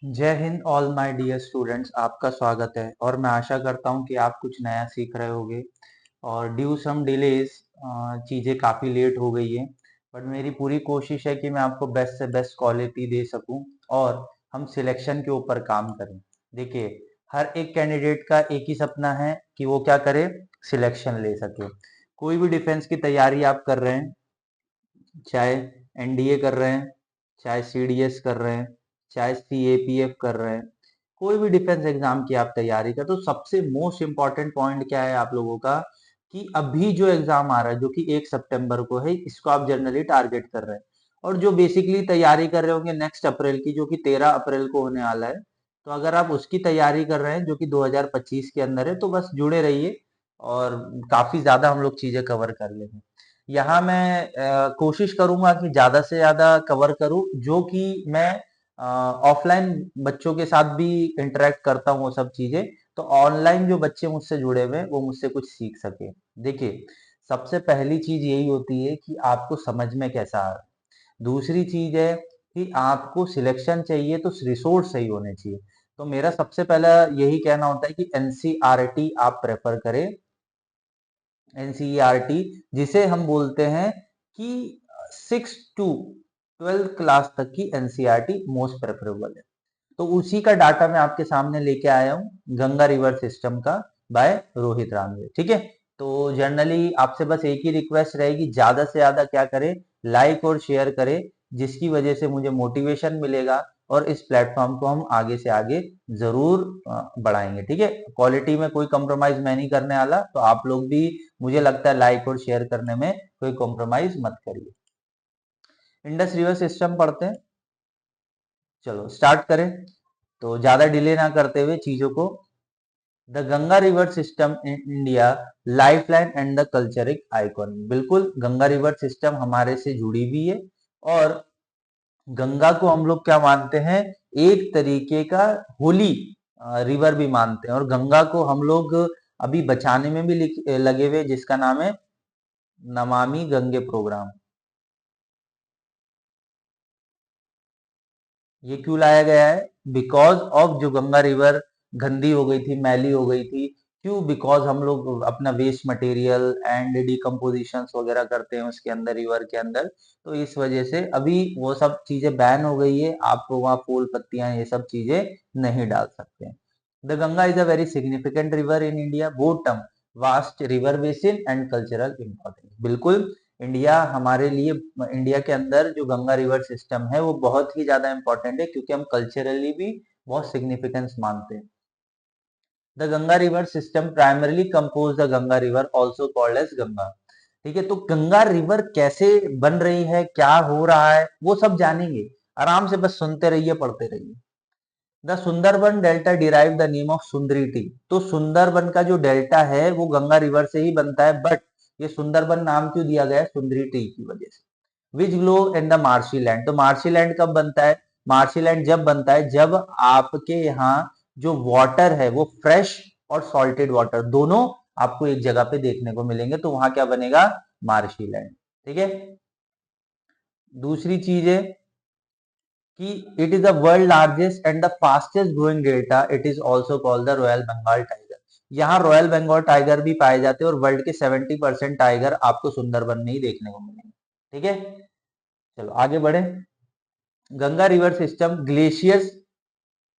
जय Hind all my dear students, आपका स्वागत है और मैं आशा करता हूं कि आप कुछ नया सीख रहे होंगे। और ड्यू सम डिलेज चीज़ें काफ़ी लेट हो गई है, बट मेरी पूरी कोशिश है कि मैं आपको बेस्ट से बेस्ट क्वालिटी दे सकूं और हम सिलेक्शन के ऊपर काम करें। देखिए, हर एक कैंडिडेट का एक ही सपना है कि वो क्या करे, सिलेक्शन ले सके। कोई भी डिफेंस की तैयारी आप कर रहे हैं, चाहे एनडीए कर रहे हैं, चाहे सीडीएस कर रहे हैं, चाहे सीएपीएफ कर रहे हैं, कोई भी डिफेंस एग्जाम की आप तैयारी कर, तो सबसे मोस्ट इंपॉर्टेंट पॉइंट क्या है आप लोगों का कि अभी जो एग्जाम आ रहा है जो कि 1 सितंबर को है, इसको आप जनरली टारगेट कर रहे हैं। और जो बेसिकली तैयारी कर रहे होंगे नेक्स्ट अप्रैल की, जो कि 13 अप्रैल को होने वाला है, तो अगर आप उसकी तैयारी कर रहे हैं जो कि 2025 के अंदर है, तो बस जुड़े रहिए और काफी ज्यादा हम लोग चीजें कवर कर लेंगे। यहाँ मैं कोशिश करूंगा कि ज्यादा से ज्यादा कवर करूं, जो कि मैं ऑफलाइन बच्चों के साथ भी इंटरेक्ट करता हूँ वो सब चीजें, तो ऑनलाइन जो बच्चे मुझसे जुड़े हुए हैं वो मुझसे कुछ सीख सके। देखिए, सबसे पहली चीज यही होती है कि आपको समझ में कैसा आ रहा है। दूसरी चीज है कि आपको सिलेक्शन चाहिए तो रिसोर्स सही होने चाहिए। तो मेरा सबसे पहला यही कहना होता है कि एनसीईआरटी आप प्रेफर करें। एनसीईआरटी जिसे हम बोलते हैं कि 6 to 12 क्लास तक की एनसीईआरटी मोस्ट प्रेफरेबल है। तो उसी का डाटा मैं आपके सामने लेके आया हूँ, गंगा रिवर सिस्टम का, बाय रोहित रानवे। ठीक है, तो जनरली आपसे बस एक ही रिक्वेस्ट रहेगी, ज्यादा से ज्यादा क्या करें, लाइक और शेयर करें, जिसकी वजह से मुझे मोटिवेशन मिलेगा और इस प्लेटफॉर्म को हम आगे से आगे जरूर बढ़ाएंगे। ठीक है, क्वालिटी में कोई कॉम्प्रोमाइज मैं नहीं करने वाला, तो आप लोग भी मुझे लगता है लाइक और शेयर करने में कोई कॉम्प्रोमाइज मत करिए। इंडस रिवर सिस्टम पढ़ते हैं, चलो स्टार्ट करें। तो ज्यादा डिले ना करते हुए चीजों को, the Ganga river system in India, lifeline and the cultural icon. बिल्कुल, गंगा रिवर सिस्टम हमारे से जुड़ी भी है और गंगा को हम लोग क्या मानते हैं, एक तरीके का होली रिवर भी मानते हैं। और गंगा को हम लोग अभी बचाने में भी लगे हुए, जिसका नाम है नमामि गंगे प्रोग्राम। ये क्यों लाया गया है? बिकॉज ऑफ जो गंगा रिवर गंदी हो गई थी, मैली हो गई थी। क्यों? बिकॉज हम लोग अपना वेस्ट मटेरियल एंड डिकम्पोजिशन वगैरह करते हैं उसके अंदर, रिवर के अंदर। तो इस वजह से अभी वो सब चीजें बैन हो गई है, आप वहाँ फूल पत्तियां ये सब चीजें नहीं डाल सकते हैं। The Ganga is a very significant river in India, both term, vast river basin and cultural importance. बिल्कुल, इंडिया हमारे लिए, इंडिया के अंदर जो गंगा रिवर सिस्टम है वो बहुत ही ज्यादा इंपॉर्टेंट है, क्योंकि हम कल्चरली भी बहुत सिग्निफिकेंस मानते हैं। The Ganga river system primarily compose the Ganga river also called as Ganga. ठीक है, तो गंगा रिवर कैसे बन रही है, क्या हो रहा है, वो सब जानेंगे। आराम से बस सुनते रहिए, पढ़ते रहिए। The Sundarban delta derive the name of Sundari T. तो सुंदरबन का जो डेल्टा है वो गंगा रिवर से ही बनता है, बट ये सुंदरबन नाम क्यों दिया गया है? सुंदरी टी की वजह से। Which glow in the marshy land. तो मार्शी लैंड कब बनता है? मार्शी लैंड जब बनता है जब आपके यहाँ जो वाटर है वो फ्रेश और सॉल्टेड वाटर दोनों आपको एक जगह पे देखने को मिलेंगे, तो वहां क्या बनेगा? Marshy land. ठीक है, दूसरी चीज है कि it is the world largest and the fastest growing delta, it is also called the royal Bengal tiger. यहाँ रॉयल बंगाल टाइगर भी पाए जाते हैं और वर्ल्ड के 70% टाइगर आपको सुंदरबन में ही देखने को मिलेंगे। ठीक है, चलो आगे बढ़े। Ganga river system glaciers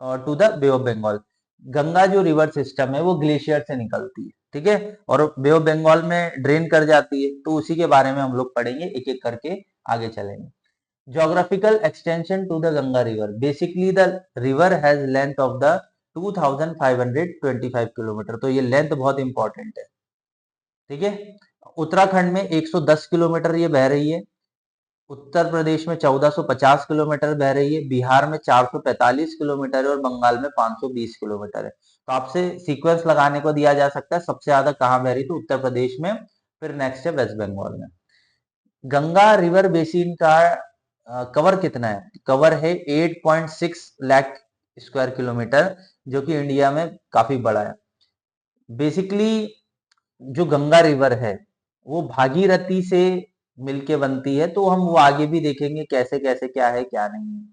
to the bay of Bengal. Ganga जो रिवर सिस्टम है वो ग्लेशियर से निकलती है, ठीक है, और बे ऑफ बंगाल में ड्रेन कर जाती है। तो उसी के बारे में हम लोग पढ़ेंगे, एक एक करके आगे चलेंगे। Geographical extension to the Ganga River. Basically, the river has length of the 2525 kilometre. तो ये लेंथ बहुत इंपॉर्टेंट है। ठीक है, उत्तराखंड में 110 किलोमीटर ये बह रही है, उत्तर प्रदेश में 1450 किलोमीटर बह रही है, बिहार में 445 किलोमीटर है और बंगाल में 520 किलोमीटर है। तो आपसे सीक्वेंस लगाने को दिया जा सकता है, सबसे ज्यादा कहाँ बह रही? तो उत्तर प्रदेश में, फिर नेक्स्ट है वेस्ट बंगाल में। गंगा रिवर बेसिन का कवर कितना है? कवर है 8.6 लाख स्क्वायर किलोमीटर, जो कि इंडिया में काफी बड़ा है। बेसिकली जो गंगा रिवर है वो भागीरथी से मिलके बनती है, तो हम वो आगे भी देखेंगे कैसे कैसे क्या है क्या नहीं है।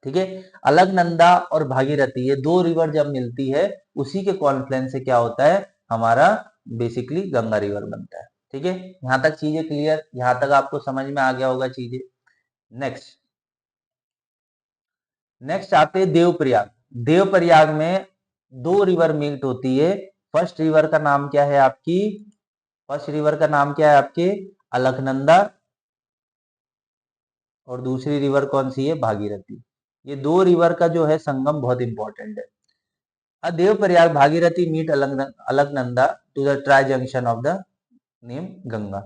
ठीक है। अलकनंदा और भागीरथी ये दो रिवर जब मिलती है उसी के कॉन्फ्लुएंस से क्या होता है, हमारा बेसिकली गंगा रिवर बनता है। ठीक है, यहां तक चीजें क्लियर, यहां तक आपको समझ में आ गया होगा चीजें। नेक्स्ट नेक्स्ट आते हैं देवप्रयाग। देवप्रयाग में दो रिवर मीट होती है। फर्स्ट रिवर का नाम क्या है आपकी, फर्स्ट रिवर का नाम क्या है आपके, अलकनंदा, और दूसरी रिवर कौन सी है, भागीरथी। ये दो रिवर का जो है संगम बहुत इंपॉर्टेंट है। Devprayag Bhagirathi meet Alaknanda to the tri junction of the name Ganga.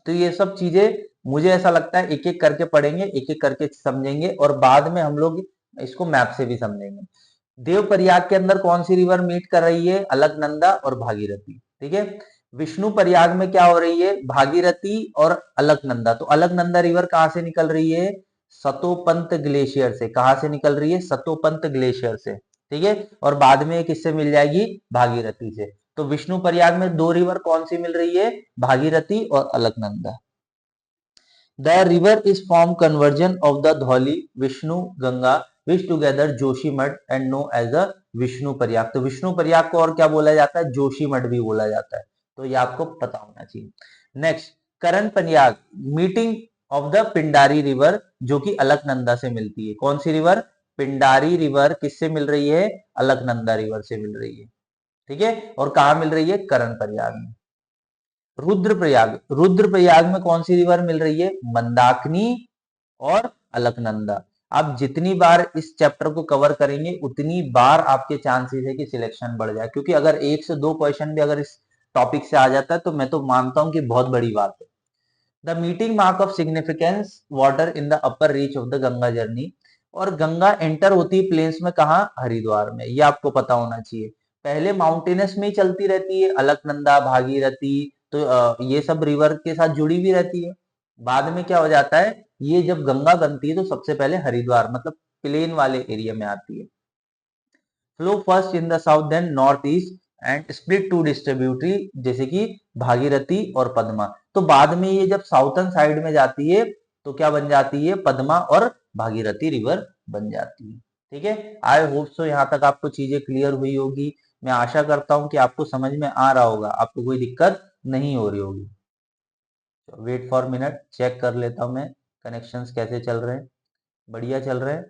तो ये सब चीजें मुझे ऐसा लगता है एक एक करके पढ़ेंगे, एक एक करके समझेंगे, और बाद में हम लोग इसको मैप से भी समझेंगे। देवप्रयाग के अंदर कौन सी रिवर मीट कर रही है, अलकनंदा और भागीरथी। ठीक है, विष्णु प्रयाग में क्या हो रही है, भागीरथी और अलकनंदा। तो अलकनंदा रिवर कहां से निकल रही है, सतोपंत ग्लेशियर से। कहां से निकल रही है, सतोपंत ग्लेशियर से। ठीक है, और बाद में किससे मिल जाएगी, भागीरथी से। तो विष्णु प्रयाग में दो रिवर कौन सी मिल रही है, भागीरथी और Alaknanda. The river is form convergence of the Dhauli Vishnu Ganga which together Joshimath and no as the Vishnu Prayag. तो विष्णु प्रयाग को और क्या बोला जाता है, जोशीमठ भी बोला जाता है। तो ये आपको पता होना चाहिए। Next, Karan Prayag meeting of the Pindari river, जो कि अलकनंदा से मिलती है। कौन सी रिवर, पिंडारी रिवर किससे मिल रही है, अलकनंदा रिवर से मिल रही है। ठीक है, और कहा मिल रही है, करण प्रयाग में। रुद्रप्रयाग, रुद्रप्रयाग में कौन सी रिवर मिल रही है, मंदाकिनी और अलकनंदा। आप जितनी बार इस चैप्टर को कवर करेंगे उतनी बार आपके चांसेस है कि सिलेक्शन बढ़ जाए, क्योंकि अगर एक से दो क्वेश्चन भी अगर इस टॉपिक से आ जाता है तो मैं तो मानता हूं कि बहुत बड़ी बात है। The meeting mark of significance water in the upper reach of the Ganga journey. और गंगा एंटर होती है प्लेन्स में, कहा, हरिद्वार में। ये आपको पता होना चाहिए। पहले माउंटेनस में ही चलती रहती है, अलकनंदा भागीरथी, तो ये सब रिवर के साथ जुड़ी भी रहती है। बाद में क्या हो जाता है, ये जब गंगा बनती है तो सबसे पहले हरिद्वार मतलब प्लेन वाले एरिया में आती है। Flow first in the south then north east and split two distributary, जैसे कि भागीरथी और पद्मा। तो बाद में ये जब साउथर्न साइड में जाती है तो क्या बन जाती है, पद्मा और भागीरथी रिवर बन जाती है। ठीक है, आई होप सो यहाँ तक आपको चीजें क्लियर हुई होगी। मैं आशा करता हूँ कि आपको समझ में आ रहा होगा, आपको कोई दिक्कत नहीं हो रही होगी। वेट फॉर मिनट, चेक कर लेता हूँ मैं कनेक्शंस कैसे चल रहे हैं। बढ़िया चल रहे हैं।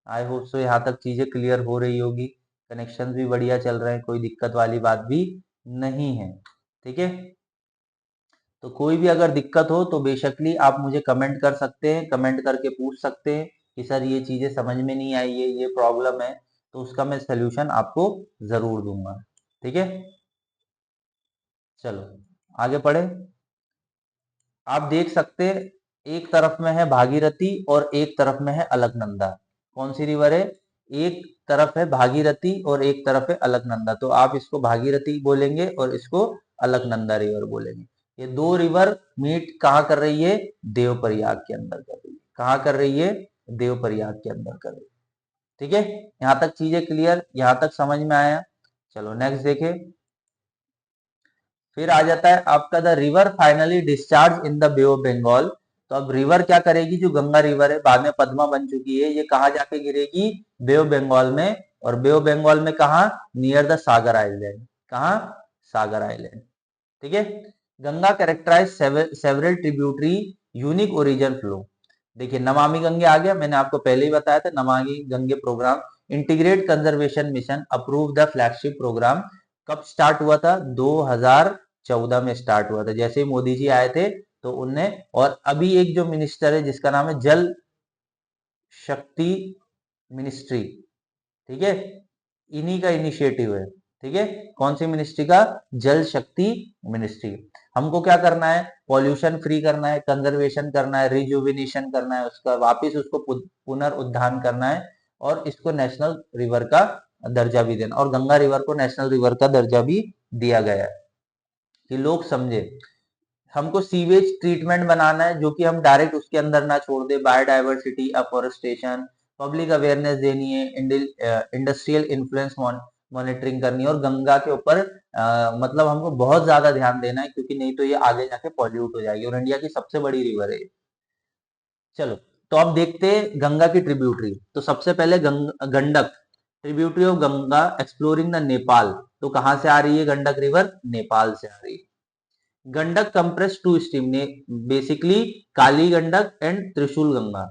आई होप सो यहाँ तक चीजें क्लियर हो रही होगी। कनेक्शन भी बढ़िया चल रहे हैं, कोई दिक्कत वाली बात भी नहीं है। ठीक है, तो कोई भी अगर दिक्कत हो तो बेशकली आप मुझे कमेंट कर सकते हैं, कमेंट करके पूछ सकते हैं कि सर ये चीजें समझ में नहीं आई है, ये प्रॉब्लम है, तो उसका मैं सोल्यूशन आपको जरूर दूंगा। ठीक है, चलो आगे बढ़े। आप देख सकते हैं एक तरफ में है भागीरथी और एक तरफ में है अलकनंदा। कौन सी रिवर है, एक तरफ है भागीरथी और एक तरफ है अलकनंदा। तो आप इसको भागीरथी बोलेंगे और इसको अलकनंदा रिवर बोलेंगे। ये दो रिवर मीट कहाँ कर रही है, देवप्रयाग के अंदर कर रही है। कहाँ कर रही है, देवप्रयाग के अंदर कर रही है। ठीक है, यहाँ तक चीजें क्लियर, यहाँ तक समझ में आया। चलो नेक्स्ट देखे। फिर आ जाता है आपका the river finally discharge in the bay of Bengal. तो अब रिवर क्या करेगी, जो गंगा रिवर है बाद में पद्मा बन चुकी है, ये कहा जाके गिरेगी, बे ऑफ बंगाल में। और बे ऑफ बंगाल में कहा, नियर द सागर आइलैंड। कहा, सागर आइलैंड। ठीक है, Ganga characterise several tributary unique origin flow. देखिए नमामि गंगे आ गया, मैंने आपको पहले ही बताया था, Namami Gange programme integrate conservation mission approve the flagship programme. कब स्टार्ट हुआ था, 2014 में स्टार्ट हुआ था, जैसे ही मोदी जी आए थे तो उनने। और अभी एक जो मिनिस्टर है जिसका नाम है जल शक्ति मिनिस्ट्री, ठीक है, इन्हीं का इनिशिएटिव है। ठीक है, कौन सी मिनिस्ट्री का, जल शक्ति मिनिस्ट्री। हमको क्या करना है, पॉल्यूशन फ्री करना है, कंजर्वेशन करना है, रिजुविनेशन करना है, उसका वापिस उसको पुनरुद्धार करना है, और इसको नेशनल रिवर का दर्जा भी देना। और गंगा रिवर को नेशनल रिवर का दर्जा भी दिया गया है कि लोग समझे। हमको सीवेज ट्रीटमेंट बनाना है जो कि हम डायरेक्ट उसके अंदर ना छोड़ दे, बायोडाइवर्सिटी, अफॉरेस्टेशन, पब्लिक अवेयरनेस देनी है, इंडस्ट्रियल इन्फ्लुएंस मॉनिटरिंग करनी है, और गंगा के ऊपर मतलब हमको बहुत ज्यादा ध्यान देना है, क्योंकि नहीं तो ये आगे जाके पॉल्यूट हो जाएगी, और इंडिया की सबसे बड़ी रिवर है। चलो तो अब देखते हैं गंगा की ट्रिब्यूटरी। तो सबसे पहले Gandak, tributary of Ganga exploring the Nepal. तो कहां से आ रही है गंडक रिवर? नेपाल से आ रही है। गंडक कंप्रेस टू स्ट्रीम ने बेसिकली काली गंडक एंड त्रिशूल गंगा।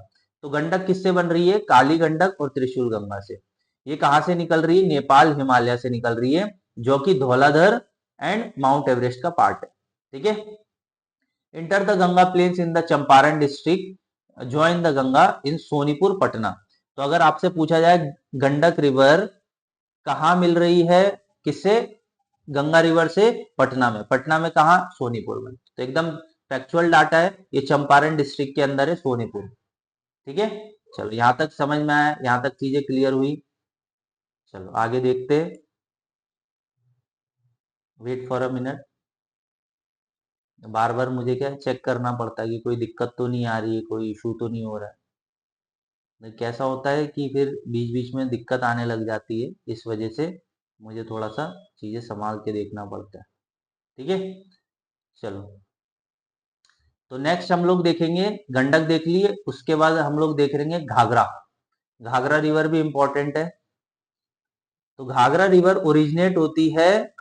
तो गंडक किससे बन रही है? काली गंडक और त्रिशूल गंगा से। ये कहां से निकल रही है? नेपाल हिमालय से निकल रही है, जो कि धौलाधर एंड माउंट एवरेस्ट का पार्ट है। ठीक है। Enter the Ganga plains in the Champaran district, join the Ganga in Sonepur Patna. तो अगर आपसे पूछा जाए गंडक रिवर कहाँ मिल रही है, किससे? गंगा रिवर से पटना में। पटना में कहा? सोनीपुर में। तो एकदम फैक्चुअल डाटा है, ये चंपारण डिस्ट्रिक्ट के अंदर है सोनीपुर। ठीक है। चलो यहां तक समझ में आया, यहां तक चीजें क्लियर हुई। चलो आगे देखते। Wait for a minute. बार बार मुझे क्या चेक करना पड़ता है कि कोई दिक्कत तो नहीं आ रही है, कोई इशू तो नहीं हो रहा है। तो कैसा होता है कि फिर बीच बीच में दिक्कत आने लग जाती है, इस वजह से मुझे थोड़ा सा चीजें संभाल के देखना पड़ता है। ठीक है। चलो, तो नेक्स्ट हम लोग देखेंगे, गंडक देख लिए, उसके बाद हम लोग देख लेंगे घाघरा। घाघरा रिवर भी इंपॉर्टेंट है। तो घाघरा रिवर ओरिजिनेट होती है